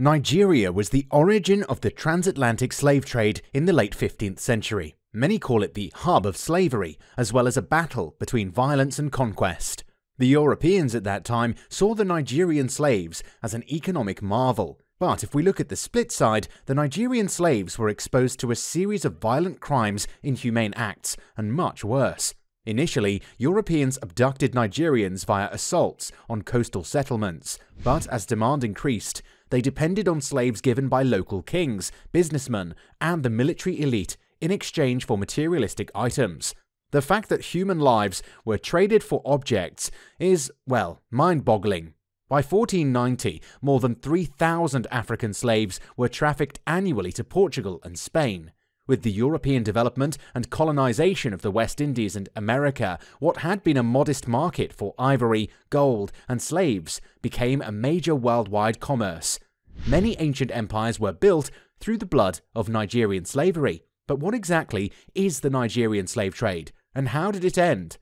Nigeria was the origin of the transatlantic slave trade in the late 15th century. Many call it the hub of slavery, as well as a battle between violence and conquest. The Europeans at that time saw the Nigerian slaves as an economic marvel. But if we look at the split side, the Nigerian slaves were exposed to a series of violent crimes, inhumane acts, and much worse. Initially, Europeans abducted Nigerians via assaults on coastal settlements, but as demand increased, they depended on slaves given by local kings, businessmen, and the military elite in exchange for materialistic items. The fact that human lives were traded for objects is, well, mind-boggling. By 1490, more than 3,000 African slaves were trafficked annually to Portugal and Spain. With the European development and colonization of the West Indies and America, what had been a modest market for ivory, gold, and slaves became a major worldwide commerce. Many ancient empires were built through the blood of Nigerian slavery. But what exactly is the Nigerian slave trade, and how did it end?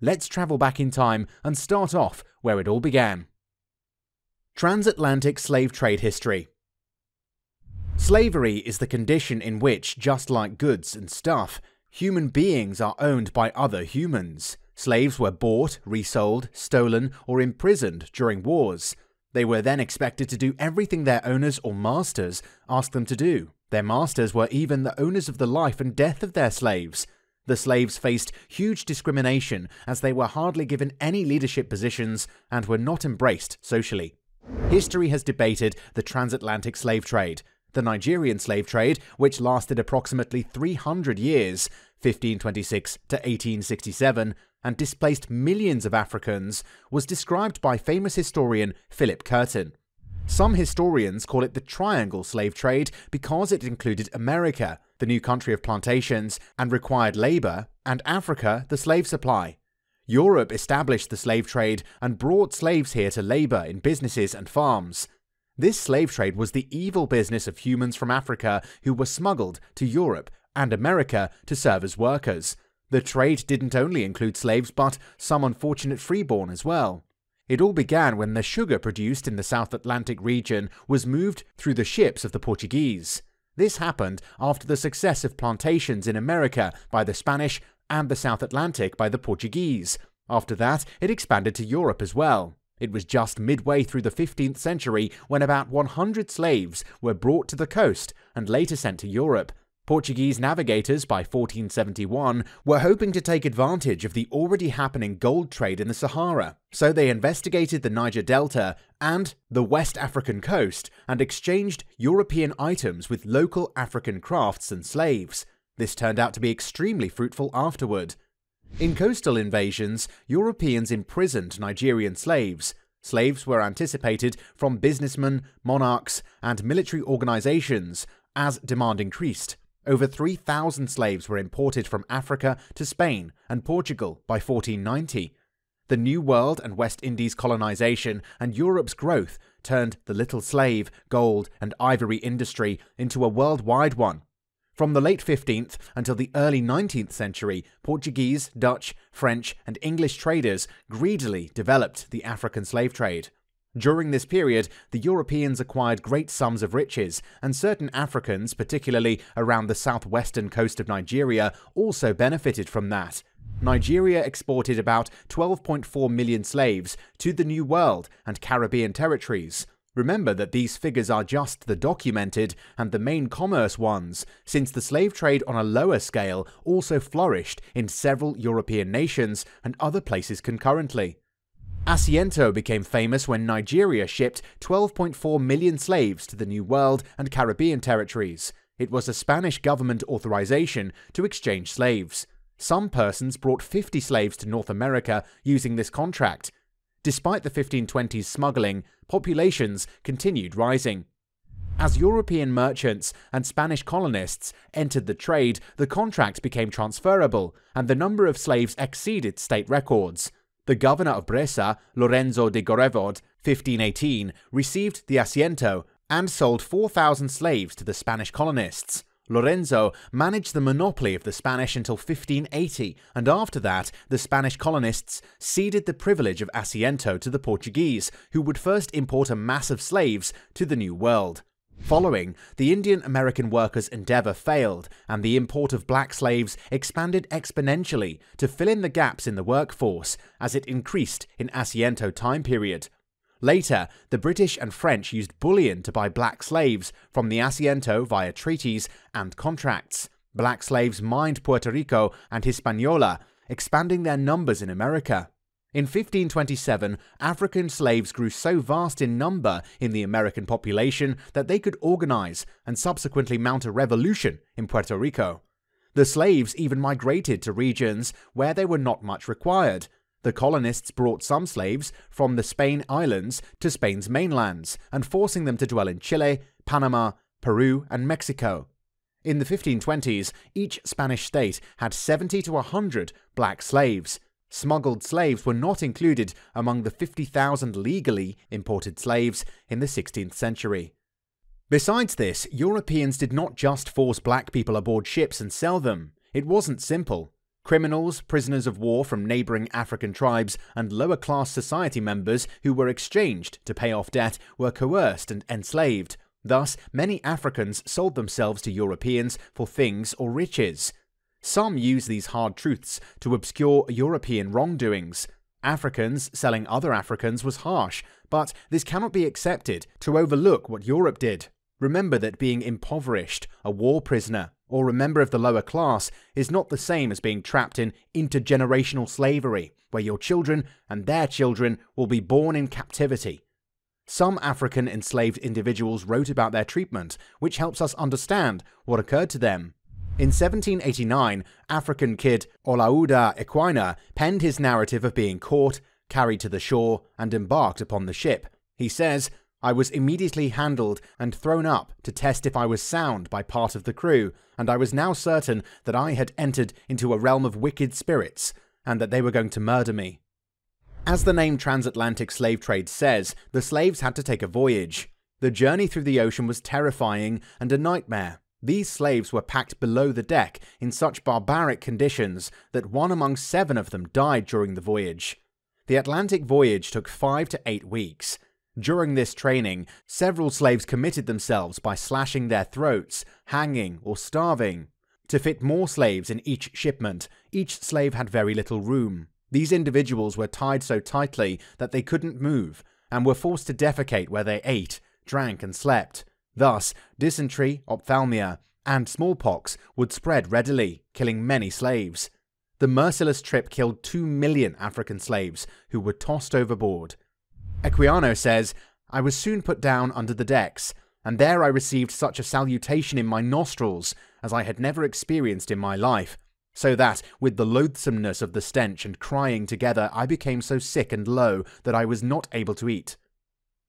Let's travel back in time and start off where it all began. Transatlantic slave trade history. Slavery is the condition in which, just like goods and stuff, human beings are owned by other humans. Slaves were bought, resold, stolen, or imprisoned during wars. They were then expected to do everything their owners or masters asked them to do. Their masters were even the owners of the life and death of their slaves. The slaves faced huge discrimination as they were hardly given any leadership positions and were not embraced socially. History has debated the transatlantic slave trade. The Nigerian slave trade, which lasted approximately 300 years, 1526 to 1867, and displaced millions of Africans, was described by famous historian Philip Curtin. Some historians call it the triangle slave trade because it included America, the new country of plantations and required labor, and Africa, the slave supply. Europe established the slave trade and brought slaves here to labor in businesses and farms. This slave trade was the evil business of humans from Africa who were smuggled to Europe and America to serve as workers. The trade didn't only include slaves but some unfortunate freeborn as well. It all began when the sugar produced in the South Atlantic region was moved through the ships of the Portuguese. This happened after the success of plantations in America by the Spanish and the South Atlantic by the Portuguese. After that, it expanded to Europe as well. It was just midway through the 15th century when about 100 slaves were brought to the coast and later sent to Europe. Portuguese navigators by 1471 were hoping to take advantage of the already happening gold trade in the Sahara, so they investigated the Niger Delta and the West African coast and exchanged European items with local African crafts and slaves. This turned out to be extremely fruitful afterward. In coastal invasions, Europeans imprisoned Nigerian slaves. Slaves were anticipated from businessmen, monarchs, and military organizations as demand increased. Over 3,000 slaves were imported from Africa to Spain and Portugal by 1490. The New World and West Indies colonization and Europe's growth turned the little slave, gold, and ivory industry into a worldwide one. From the late 15th until the early 19th century, Portuguese, Dutch, French, and English traders greedily developed the African slave trade. During this period, the Europeans acquired great sums of riches, and certain Africans, particularly around the southwestern coast of Nigeria, also benefited from that. Nigeria exported about 12.4 million slaves to the New World and Caribbean territories. Remember that these figures are just the documented and the main commerce ones, since the slave trade on a lower scale also flourished in several European nations and other places concurrently. Asiento became famous when Nigeria shipped 12.4 million slaves to the New World and Caribbean territories. It was a Spanish government authorization to exchange slaves. Some persons brought 50 slaves to North America using this contract. Despite the 1520s smuggling, populations continued rising. As European merchants and Spanish colonists entered the trade, the contract became transferable, and the number of slaves exceeded state records. The governor of Bresa, Lorenzo de Gorevod, 1518, received the asiento and sold 4,000 slaves to the Spanish colonists. Lorenzo managed the monopoly of the Spanish until 1580, and after that, the Spanish colonists ceded the privilege of asiento to the Portuguese, who would first import a mass of slaves to the New World. Following, the Indian-American workers' endeavour failed, and the import of black slaves expanded exponentially to fill in the gaps in the workforce as it increased in asiento time period. Later, the British and French used bullion to buy black slaves from the asiento via treaties and contracts. Black slaves mined Puerto Rico and Hispaniola, expanding their numbers in America. In 1527, African slaves grew so vast in number in the American population that they could organize and subsequently mount a revolution in Puerto Rico. The slaves even migrated to regions where they were not much required. The colonists brought some slaves from the Spain Islands to Spain's mainlands, and forcing them to dwell in Chile, Panama, Peru, and Mexico. In the 1520s, each Spanish state had 70 to 100 black slaves. Smuggled slaves were not included among the 50,000 legally imported slaves in the 16th century. Besides this, Europeans did not just force black people aboard ships and sell them. It wasn't simple. Criminals, prisoners of war from neighbouring African tribes, and lower-class society members who were exchanged to pay off debt were coerced and enslaved. Thus, many Africans sold themselves to Europeans for things or riches. Some use these hard truths to obscure European wrongdoings. Africans selling other Africans was harsh, but this cannot be accepted to overlook what Europe did. Remember that being impoverished, a war prisoner, or a member of the lower class is not the same as being trapped in intergenerational slavery, where your children and their children will be born in captivity. Some African enslaved individuals wrote about their treatment, which helps us understand what occurred to them. In 1789, African kid Olaudah Equina penned his narrative of being caught, carried to the shore, and embarked upon the ship. He says, "I was immediately handled and thrown up to test if I was sound by part of the crew, and I was now certain that I had entered into a realm of wicked spirits, and that they were going to murder me." As the name Transatlantic Slave Trade says, the slaves had to take a voyage. The journey through the ocean was terrifying and a nightmare. These slaves were packed below the deck in such barbaric conditions that 1 among 7 of them died during the voyage. The Atlantic voyage took 5 to 8 weeks. During this training, several slaves committed themselves by slashing their throats, hanging, or starving. To fit more slaves in each shipment, each slave had very little room. These individuals were tied so tightly that they couldn't move, and were forced to defecate where they ate, drank, and slept. Thus, dysentery, ophthalmia, and smallpox would spread readily, killing many slaves. The merciless trip killed 2 million African slaves, who were tossed overboard. Equiano says, "I was soon put down under the decks, and there I received such a salutation in my nostrils as I had never experienced in my life, so that, with the loathsomeness of the stench and crying together, I became so sick and low that I was not able to eat."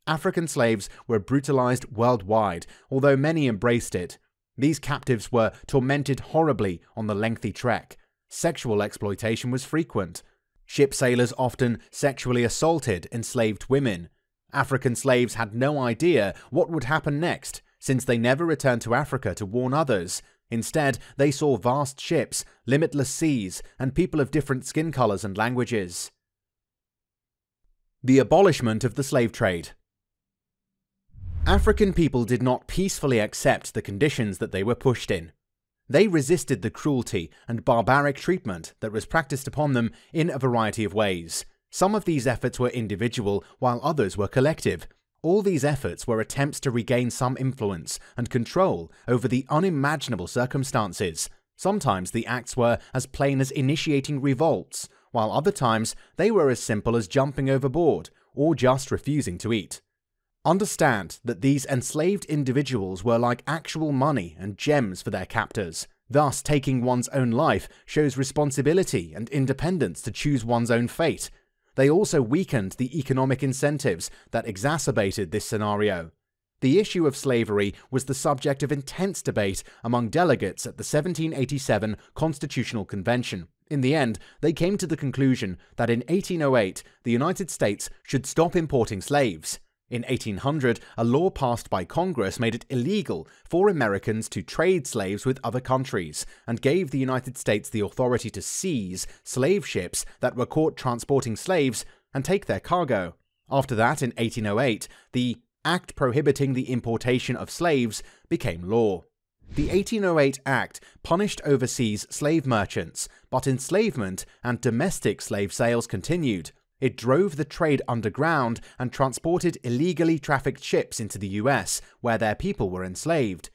African slaves were brutalized worldwide, although many embraced it. These captives were tormented horribly on the lengthy trek. Sexual exploitation was frequent. Ship sailors often sexually assaulted enslaved women. African slaves had no idea what would happen next, since they never returned to Africa to warn others. Instead, they saw vast ships, limitless seas, and people of different skin colors and languages. The abolishment of the slave trade. African people did not peacefully accept the conditions that they were pushed in. They resisted the cruelty and barbaric treatment that was practiced upon them in a variety of ways. Some of these efforts were individual, while others were collective. All these efforts were attempts to regain some influence and control over the unimaginable circumstances. Sometimes the acts were as plain as initiating revolts, while other times they were as simple as jumping overboard or just refusing to eat. Understand that these enslaved individuals were like actual money and gems for their captors. Thus, taking one's own life shows responsibility and independence to choose one's own fate. They also weakened the economic incentives that exacerbated this scenario. The issue of slavery was the subject of intense debate among delegates at the 1787 Constitutional Convention. In the end, they came to the conclusion that in 1808 the United States should stop importing slaves. In 1800, a law passed by Congress made it illegal for Americans to trade slaves with other countries and gave the United States the authority to seize slave ships that were caught transporting slaves and take their cargo. After that, in 1808, the Act prohibiting the importation of slaves became law. The 1808 Act punished overseas slave merchants, but enslavement and domestic slave sales continued. It drove the trade underground and transported illegally trafficked ships into the US, where their people were enslaved.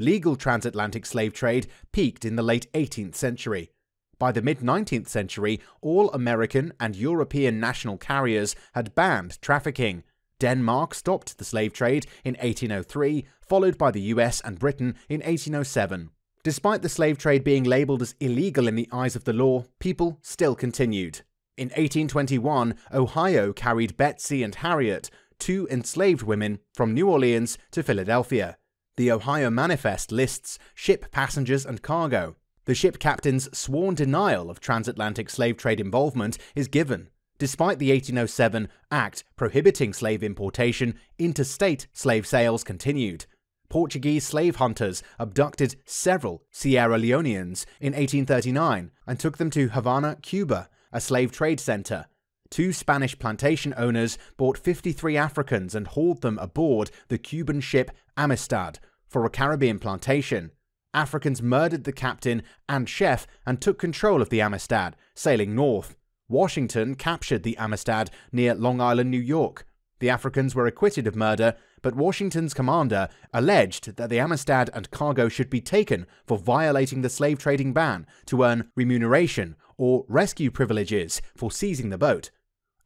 Legal transatlantic slave trade peaked in the late 18th century. By the mid-19th century, all American and European national carriers had banned trafficking. Denmark stopped the slave trade in 1803, followed by the US and Britain in 1807. Despite the slave trade being labelled as illegal in the eyes of the law, people still continued. In 1821, Ohio carried Betsy and Harriet, two enslaved women, from New Orleans to Philadelphia. The Ohio Manifest lists ship passengers and cargo. The ship captain's sworn denial of transatlantic slave trade involvement is given. Despite the 1807 Act prohibiting slave importation, interstate slave sales continued. Portuguese slave hunters abducted several Sierra Leoneans in 1839 and took them to Havana, Cuba, a slave trade center. Two Spanish plantation owners bought 53 Africans and hauled them aboard the Cuban ship Amistad for a Caribbean plantation. Africans murdered the captain and chef and took control of the Amistad, sailing north. Washington captured the Amistad near Long Island, New York. The Africans were acquitted of murder, but Washington's commander alleged that the Amistad and cargo should be taken for violating the slave trading ban to earn remuneration or rescue privileges for seizing the boat.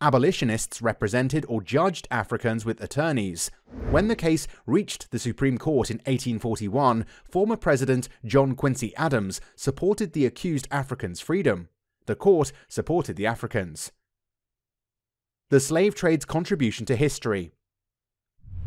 Abolitionists represented or judged Africans with attorneys. When the case reached the Supreme Court in 1841, former President John Quincy Adams supported the accused Africans' freedom. The court supported the Africans. The slave trade's contribution to history.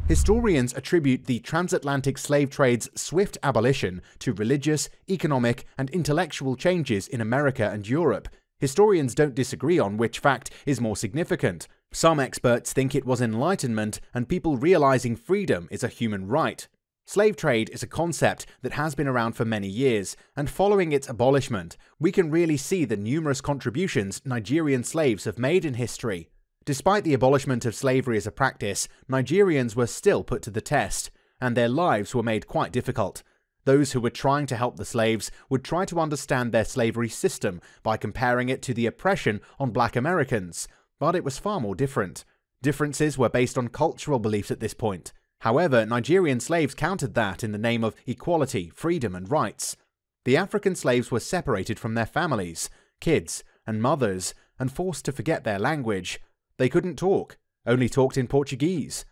Historians attribute the transatlantic slave trade's swift abolition to religious, economic, and intellectual changes in America and Europe. Historians don't disagree on which fact is more significant. Some experts think it was enlightenment and people realizing freedom is a human right. Slave trade is a concept that has been around for many years, and following its abolishment, we can really see the numerous contributions Nigerian slaves have made in history. Despite the abolishment of slavery as a practice, Nigerians were still put to the test, and their lives were made quite difficult. Those who were trying to help the slaves would try to understand their slavery system by comparing it to the oppression on black Americans, but it was far more different. Differences were based on cultural beliefs at this point. However, Nigerian slaves countered that in the name of equality, freedom, and rights. The African slaves were separated from their families, kids, and mothers, and forced to forget their language. They couldn't talk, only talked in Portuguese.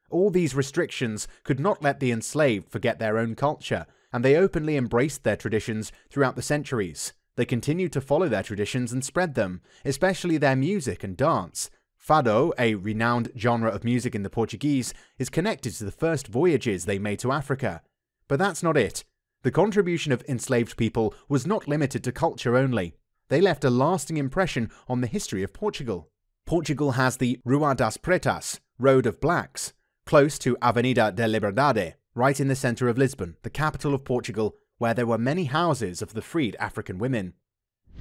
All these restrictions could not let the enslaved forget their own culture, and they openly embraced their traditions throughout the centuries. They continued to follow their traditions and spread them, especially their music and dance. Fado, a renowned genre of music in the Portuguese, is connected to the first voyages they made to Africa. But that's not it. The contribution of enslaved people was not limited to culture only. They left a lasting impression on the history of Portugal. Portugal has the Rua das Pretas, Road of Blacks, close to Avenida da Liberdade, right in the centre of Lisbon, the capital of Portugal, where there were many houses of the freed African women.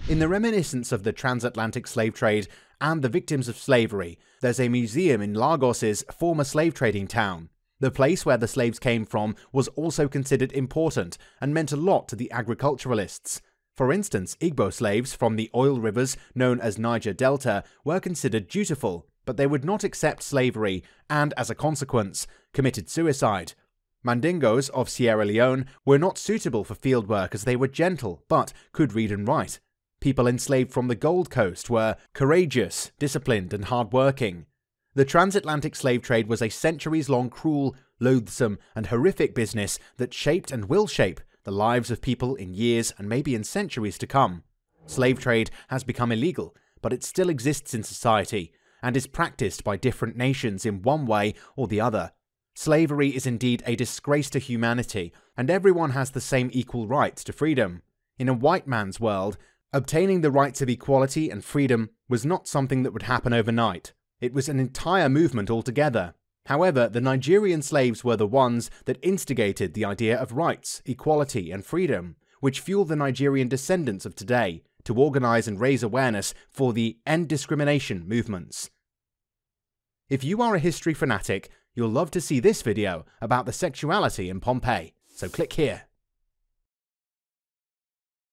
In the reminiscence of the transatlantic slave trade and the victims of slavery, there's a museum in Lagos's former slave trading town. The place where the slaves came from was also considered important and meant a lot to the agriculturalists. For instance, Igbo slaves from the oil rivers known as Niger Delta were considered dutiful, but they would not accept slavery and, as a consequence, committed suicide. Mandingos of Sierra Leone were not suitable for field work as they were gentle but could read and write. People enslaved from the Gold Coast were courageous, disciplined, and hard-working. The transatlantic slave trade was a centuries-long cruel, loathsome, and horrific business that shaped and will shape the lives of people in years and maybe in centuries to come. Slave trade has become illegal, but it still exists in society and is practiced by different nations in one way or the other. Slavery is indeed a disgrace to humanity, and everyone has the same equal rights to freedom. In a white man's world, obtaining the rights of equality and freedom was not something that would happen overnight. It was an entire movement altogether. However, the Nigerian slaves were the ones that instigated the idea of rights, equality, and freedom, which fueled the Nigerian descendants of today to organize and raise awareness for the end discrimination movements. If you are a history fanatic, you'll love to see this video about the sexuality in Pompeii, so click here.